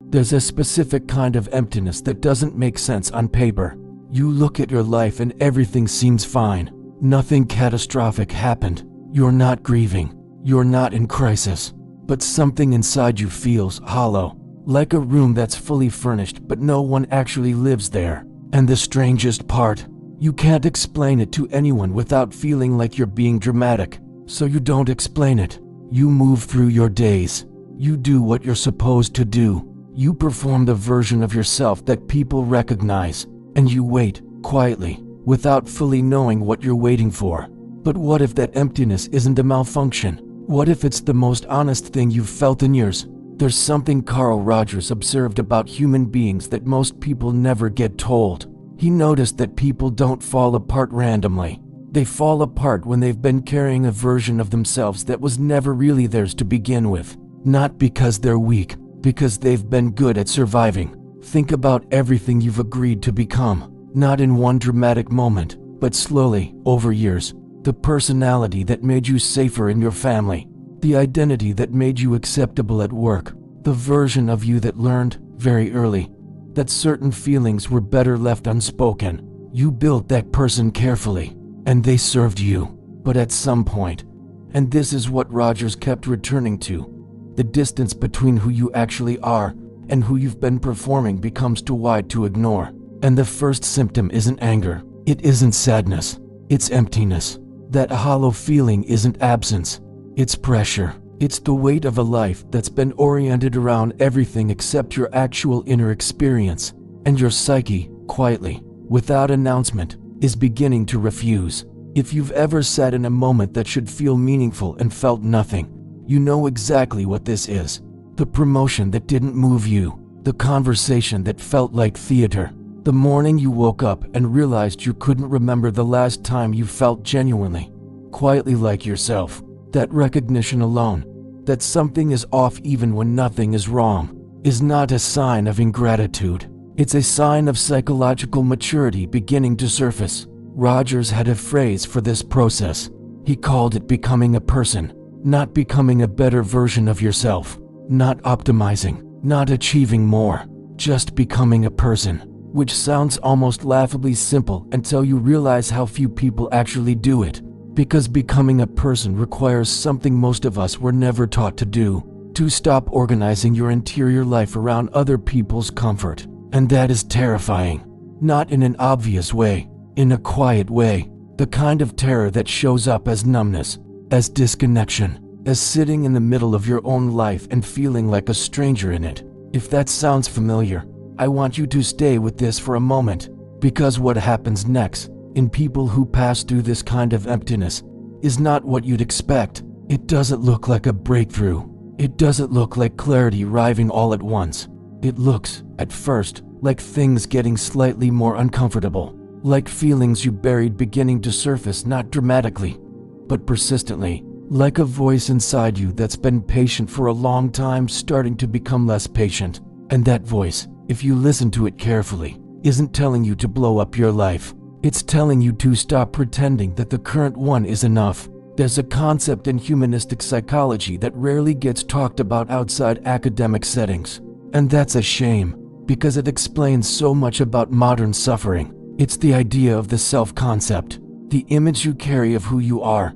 There's a specific kind of emptiness that doesn't make sense on paper. You look at your life and everything seems fine. Nothing catastrophic happened. You're not grieving. You're not in crisis. But something inside you feels hollow, like a room that's fully furnished but no one actually lives there. And the strangest part, you can't explain it to anyone without feeling like you're being dramatic. So you don't explain it. You move through your days. You do what you're supposed to do. You perform the version of yourself that people recognize. And you wait, quietly, without fully knowing what you're waiting for. But what if that emptiness isn't a malfunction? What if it's the most honest thing you've felt in years? There's something Carl Rogers observed about human beings that most people never get told. He noticed that people don't fall apart randomly. They fall apart when they've been carrying a version of themselves that was never really theirs to begin with. Not because they're weak, because they've been good at surviving. Think about everything you've agreed to become, not in one dramatic moment, but slowly, over years. The personality that made you safer in your family, the identity that made you acceptable at work, the version of you that learned, very early, that certain feelings were better left unspoken. You built that person carefully, and they served you. But at some point, and this is what Rogers kept returning to, the distance between who you actually are and who you've been performing becomes too wide to ignore. And the first symptom isn't anger, it isn't sadness, it's emptiness. That hollow feeling isn't absence, it's pressure. It's the weight of a life that's been oriented around everything except your actual inner experience, and your psyche, quietly, without announcement, is beginning to refuse. If you've ever sat in a moment that should feel meaningful and felt nothing, you know exactly what this is. The promotion that didn't move you, the conversation that felt like theater, the morning you woke up and realized you couldn't remember the last time you felt genuinely, quietly like yourself. That recognition alone, that something is off even when nothing is wrong, is not a sign of ingratitude. It's a sign of psychological maturity beginning to surface. Rogers had a phrase for this process. He called it becoming a person, not becoming a better version of yourself, not optimizing, not achieving more, just becoming a person. Which sounds almost laughably simple until you realize how few people actually do it. Because becoming a person requires something most of us were never taught to do, to stop organizing your interior life around other people's comfort. And that is terrifying. Not in an obvious way, in a quiet way, the kind of terror that shows up as numbness, as disconnection, as sitting in the middle of your own life and feeling like a stranger in it. If that sounds familiar, I want you to stay with this for a moment, because what happens next, in people who pass through this kind of emptiness, is not what you'd expect. It doesn't look like a breakthrough. It doesn't look like clarity arriving all at once. It looks, at first, like things getting slightly more uncomfortable, like feelings you buried beginning to surface not dramatically, but persistently, like a voice inside you that's been patient for a long time starting to become less patient. And that voice, if you listen to it carefully, isn't telling you to blow up your life. It's telling you to stop pretending that the current one is enough. There's a concept in humanistic psychology that rarely gets talked about outside academic settings. And that's a shame, because it explains so much about modern suffering. It's the idea of the self-concept, the image you carry of who you are,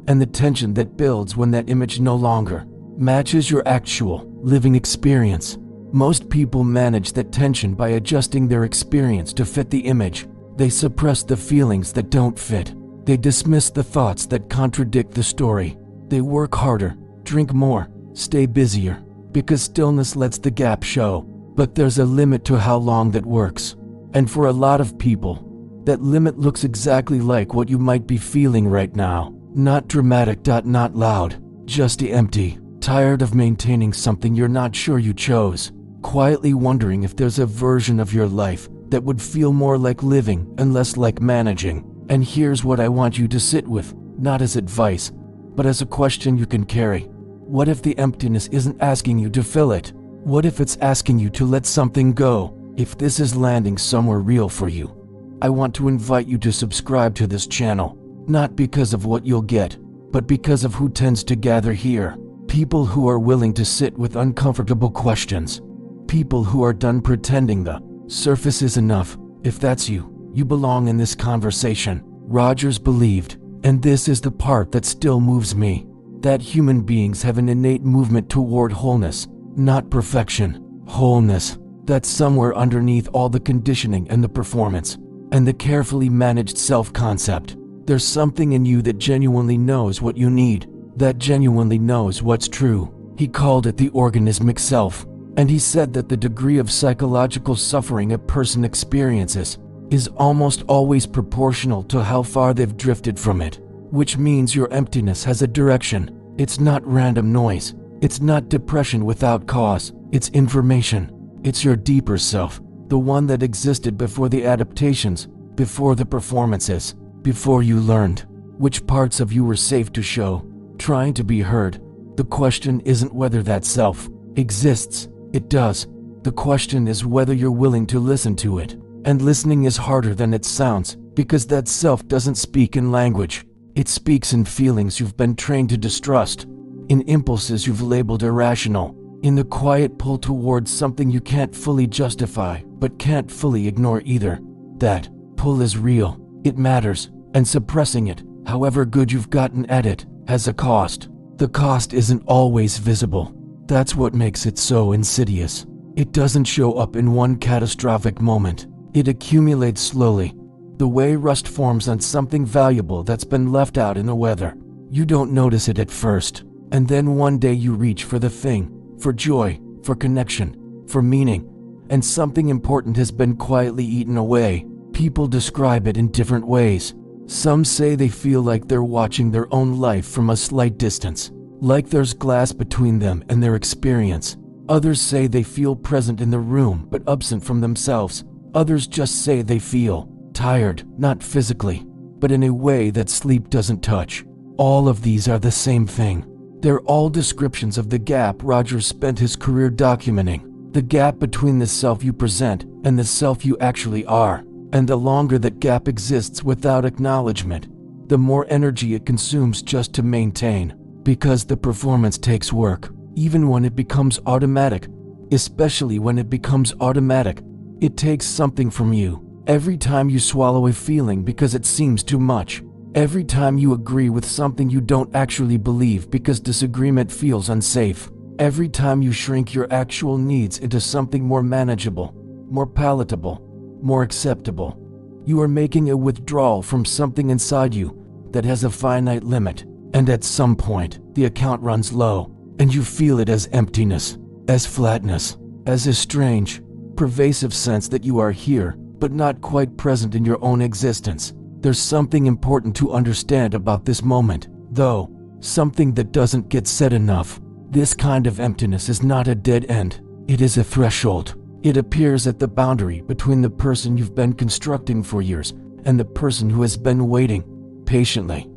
and the tension that builds when that image no longer matches your actual, living experience. Most people manage that tension by adjusting their experience to fit the image. They suppress the feelings that don't fit. They dismiss the thoughts that contradict the story. They work harder, drink more, stay busier, because stillness lets the gap show. But there's a limit to how long that works. And for a lot of people, that limit looks exactly like what you might be feeling right now. Not dramatic, not loud, just empty, tired of maintaining something you're not sure you chose. Quietly wondering if there's a version of your life that would feel more like living and less like managing. And here's what I want you to sit with, not as advice, but as a question you can carry. What if the emptiness isn't asking you to fill it? What if it's asking you to let something go? If this is landing somewhere real for you, I want to invite you to subscribe to this channel, not because of what you'll get, but because of who tends to gather here. People who are willing to sit with uncomfortable questions. People who are done pretending the surface is enough. If that's you, you belong in this conversation. Rogers believed, and this is the part that still moves me, that human beings have an innate movement toward wholeness, not perfection. Wholeness. That's somewhere underneath all the conditioning and the performance, and the carefully managed self-concept. There's something in you that genuinely knows what you need, that genuinely knows what's true. He called it the organismic self, and he said that the degree of psychological suffering a person experiences is almost always proportional to how far they've drifted from it, which means your emptiness has a direction. It's not random noise. It's not depression without cause. It's information. It's your deeper self, the one that existed before the adaptations, before the performances, before you learned which parts of you were safe to show, trying to be heard. The question isn't whether that self exists. It does. The question is whether you're willing to listen to it. And listening is harder than it sounds, because that self doesn't speak in language. It speaks in feelings you've been trained to distrust, in impulses you've labeled irrational, in the quiet pull towards something you can't fully justify, but can't fully ignore either. That pull is real. It matters, and suppressing it, however good you've gotten at it, has a cost. The cost isn't always visible. That's what makes it so insidious. It doesn't show up in one catastrophic moment. It accumulates slowly, the way rust forms on something valuable that's been left out in the weather. You don't notice it at first, and then one day you reach for the thing, for joy, for connection, for meaning, and something important has been quietly eaten away. People describe it in different ways. Some say they feel like they're watching their own life from a slight distance, like there's glass between them and their experience. Others say they feel present in the room but absent from themselves. Others just say they feel tired, not physically, but in a way that sleep doesn't touch. All of these are the same thing. They're all descriptions of the gap Rogers spent his career documenting, the gap between the self you present and the self you actually are. And the longer that gap exists without acknowledgement, the more energy it consumes just to maintain, because the performance takes work, even when it becomes automatic, especially when it becomes automatic. It takes something from you. Every time you swallow a feeling because it seems too much. Every time you agree with something you don't actually believe because disagreement feels unsafe. Every time you shrink your actual needs into something more manageable, more palatable, more acceptable. You are making a withdrawal from something inside you that has a finite limit. And at some point, the account runs low, and you feel it as emptiness, as flatness, as a strange, pervasive sense that you are here, but not quite present in your own existence. There's something important to understand about this moment, though, something that doesn't get said enough. This kind of emptiness is not a dead end. It is a threshold. It appears at the boundary between the person you've been constructing for years and the person who has been waiting patiently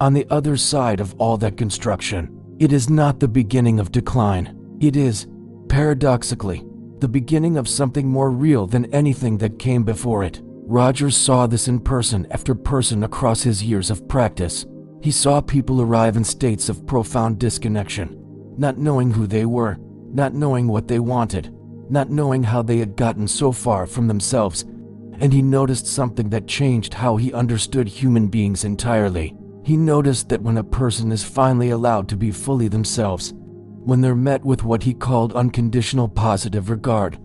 on the other side of all that construction. It is not the beginning of decline. It is, paradoxically, the beginning of something more real than anything that came before it. Rogers saw this in person after person across his years of practice. He saw people arrive in states of profound disconnection, not knowing who they were, not knowing what they wanted, not knowing how they had gotten so far from themselves, and he noticed something that changed how he understood human beings entirely. He noticed that when a person is finally allowed to be fully themselves, when they're met with what he called unconditional positive regard,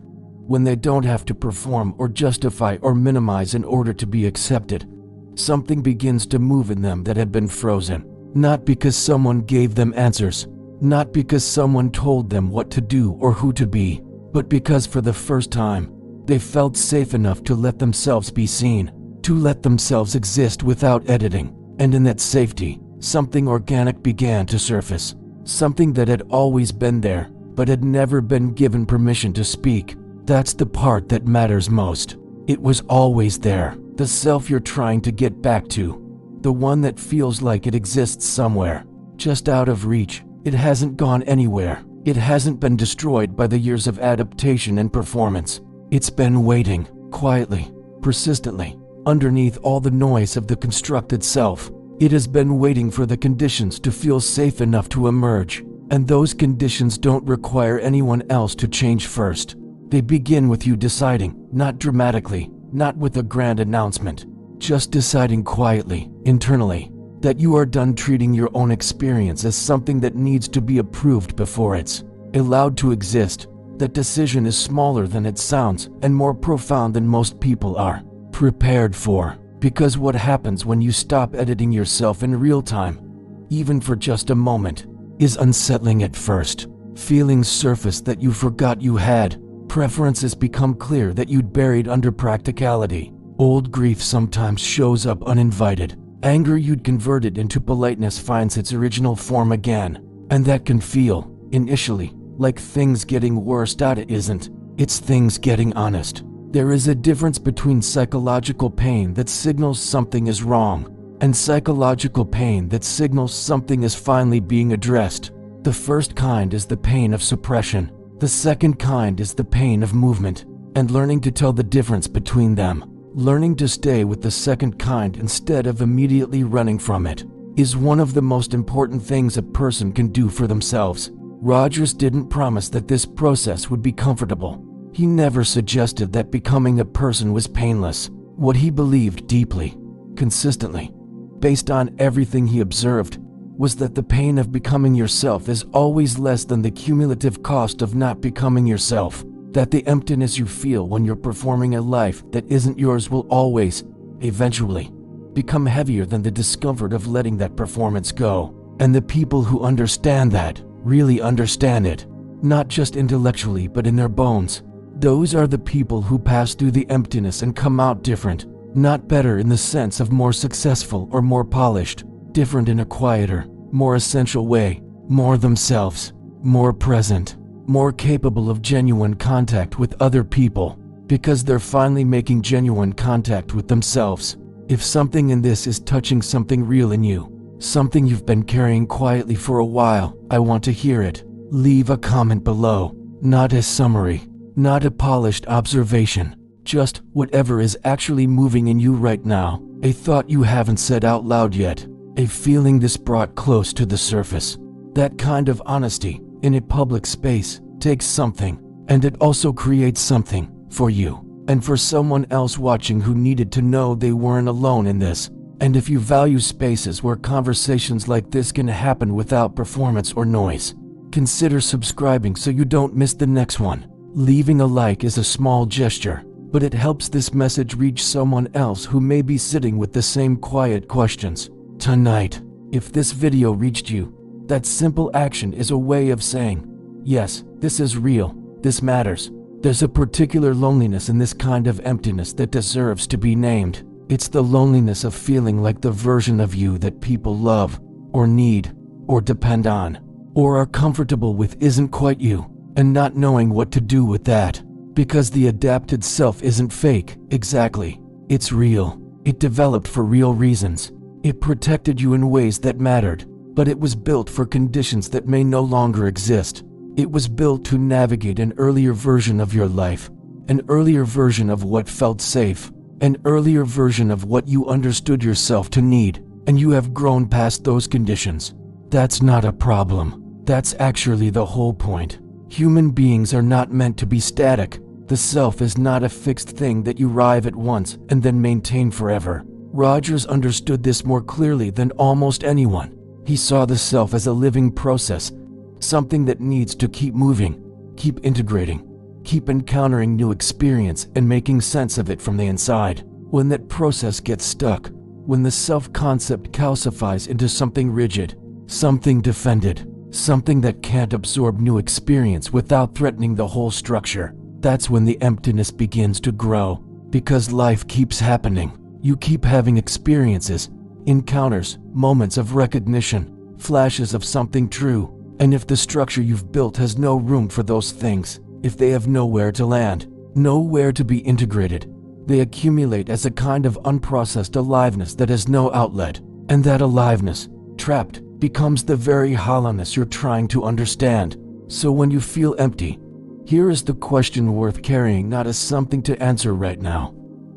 when they don't have to perform or justify or minimize in order to be accepted, something begins to move in them that had been frozen, not because someone gave them answers, not because someone told them what to do or who to be, but because for the first time, they felt safe enough to let themselves be seen, to let themselves exist without editing. And in that safety, something organic began to surface, something that had always been there, but had never been given permission to speak. That's the part that matters most. It was always there, the self you're trying to get back to, the one that feels like it exists somewhere, just out of reach. It hasn't gone anywhere. It hasn't been destroyed by the years of adaptation and performance. It's been waiting, quietly, persistently, underneath all the noise of the constructed self. It has been waiting for the conditions to feel safe enough to emerge, and those conditions don't require anyone else to change first. They begin with you deciding, not dramatically, not with a grand announcement, just deciding quietly, internally, that you are done treating your own experience as something that needs to be approved before it's allowed to exist. That decision is smaller than it sounds and more profound than most people are prepared for. Because what happens when you stop editing yourself in real time, even for just a moment, is unsettling at first. Feelings surface that you forgot you had. Preferences become clear that you'd buried under practicality. Old grief sometimes shows up uninvited. Anger you'd converted into politeness finds its original form again. And that can feel, initially, like things getting worse. It isn't. It's things getting honest. There is a difference between psychological pain that signals something is wrong and psychological pain that signals something is finally being addressed. The first kind is the pain of suppression. The second kind is the pain of movement, and learning to tell the difference between them, learning to stay with the second kind instead of immediately running from it, is one of the most important things a person can do for themselves. Rogers didn't promise that this process would be comfortable. He never suggested that becoming a person was painless. What he believed deeply, consistently, based on everything he observed, was that the pain of becoming yourself is always less than the cumulative cost of not becoming yourself. That the emptiness you feel when you're performing a life that isn't yours will always, eventually, become heavier than the discomfort of letting that performance go. And the people who understand that really understand it, not just intellectually but in their bones. Those are the people who pass through the emptiness and come out different, not better in the sense of more successful or more polished, different in a quieter, more essential way, more themselves, more present, more capable of genuine contact with other people, because they're finally making genuine contact with themselves. If something in this is touching something real in you, something you've been carrying quietly for a while, I want to hear it. Leave a comment below, not a summary, not a polished observation, just whatever is actually moving in you right now, a thought you haven't said out loud yet, a feeling this brought close to the surface. That kind of honesty, in a public space, takes something, and it also creates something, for you, and for someone else watching who needed to know they weren't alone in this. And if you value spaces where conversations like this can happen without performance or noise, consider subscribing so you don't miss the next one. Leaving a like is a small gesture, but it helps this message reach someone else who may be sitting with the same quiet questions. Tonight, if this video reached you, that simple action is a way of saying, yes, this is real, this matters. There's a particular loneliness in this kind of emptiness that deserves to be named. It's the loneliness of feeling like the version of you that people love, or need, or depend on, or are comfortable with isn't quite you, and not knowing what to do with that. Because the adapted self isn't fake, exactly. It's real. It developed for real reasons. It protected you in ways that mattered, but it was built for conditions that may no longer exist. It was built to navigate an earlier version of your life, an earlier version of what felt safe, an earlier version of what you understood yourself to need, and you have grown past those conditions. That's not a problem. That's actually the whole point. Human beings are not meant to be static. The self is not a fixed thing that you arrive at once and then maintain forever. Rogers understood this more clearly than almost anyone. He saw the self as a living process, something that needs to keep moving, keep integrating, keep encountering new experience and making sense of it from the inside. When that process gets stuck, when the self-concept calcifies into something rigid, something defended, something that can't absorb new experience without threatening the whole structure, that's when the emptiness begins to grow. Because life keeps happening. You keep having experiences, encounters, moments of recognition, flashes of something true. And if the structure you've built has no room for those things, if they have nowhere to land, nowhere to be integrated, they accumulate as a kind of unprocessed aliveness that has no outlet. And that aliveness, trapped, becomes the very hollowness you're trying to understand. So when you feel empty, here is the question worth carrying, not as something to answer right now,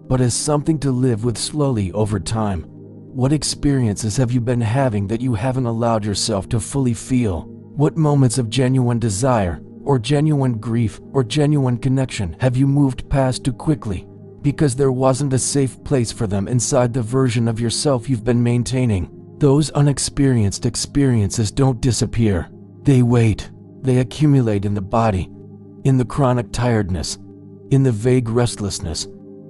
but as something to live with slowly over time. What experiences have you been having that you haven't allowed yourself to fully feel? What moments of genuine desire, or genuine grief, or genuine connection have you moved past too quickly because there wasn't a safe place for them inside the version of yourself you've been maintaining? Those unexperienced experiences don't disappear. They wait. They accumulate in the body, in the chronic tiredness, in the vague restlessness,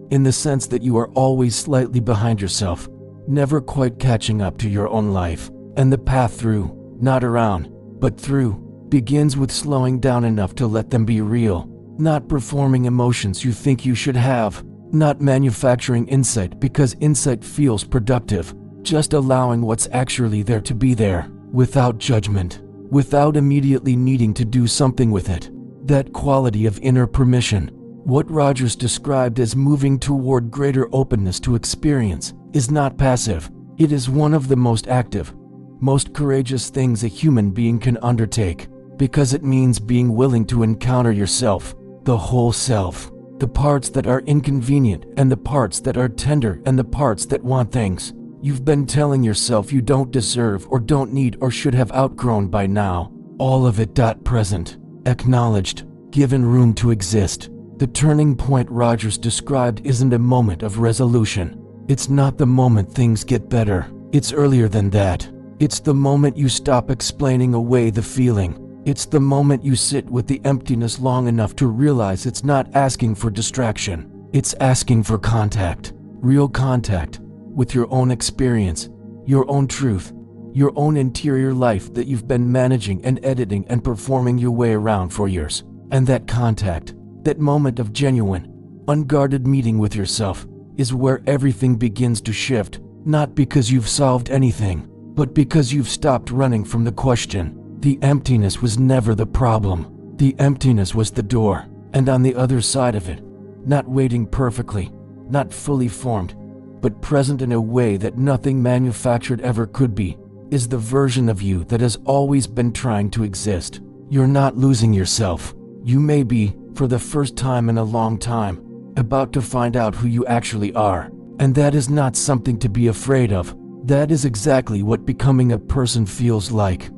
in the sense that you are always slightly behind yourself, never quite catching up to your own life. And the path through, not around, but through, begins with slowing down enough to let them be real, not performing emotions you think you should have, not manufacturing insight because insight feels productive, just allowing what's actually there to be there, without judgment, without immediately needing to do something with it. That quality of inner permission, what Rogers described as moving toward greater openness to experience, is not passive. It is one of the most active, most courageous things a human being can undertake, because it means being willing to encounter yourself, the whole self, the parts that are inconvenient and the parts that are tender and the parts that want things you've been telling yourself you don't deserve or don't need or should have outgrown by now. All of it. Present, acknowledged, given room to exist. The turning point Rogers described isn't a moment of resolution. It's not the moment things get better. It's earlier than that. It's the moment you stop explaining away the feeling. It's the moment you sit with the emptiness long enough to realize it's not asking for distraction. It's asking for contact, real contact, with your own experience, your own truth, your own interior life that you've been managing and editing and performing your way around for years. And that contact, that moment of genuine, unguarded meeting with yourself, is where everything begins to shift, not because you've solved anything, but because you've stopped running from the question. The emptiness was never the problem. The emptiness was the door, and on the other side of it, not waiting perfectly, not fully formed, but present in a way that nothing manufactured ever could be, is the version of you that has always been trying to exist. You're not losing yourself. You may be, for the first time in a long time, about to find out who you actually are. And that is not something to be afraid of. That is exactly what becoming a person feels like.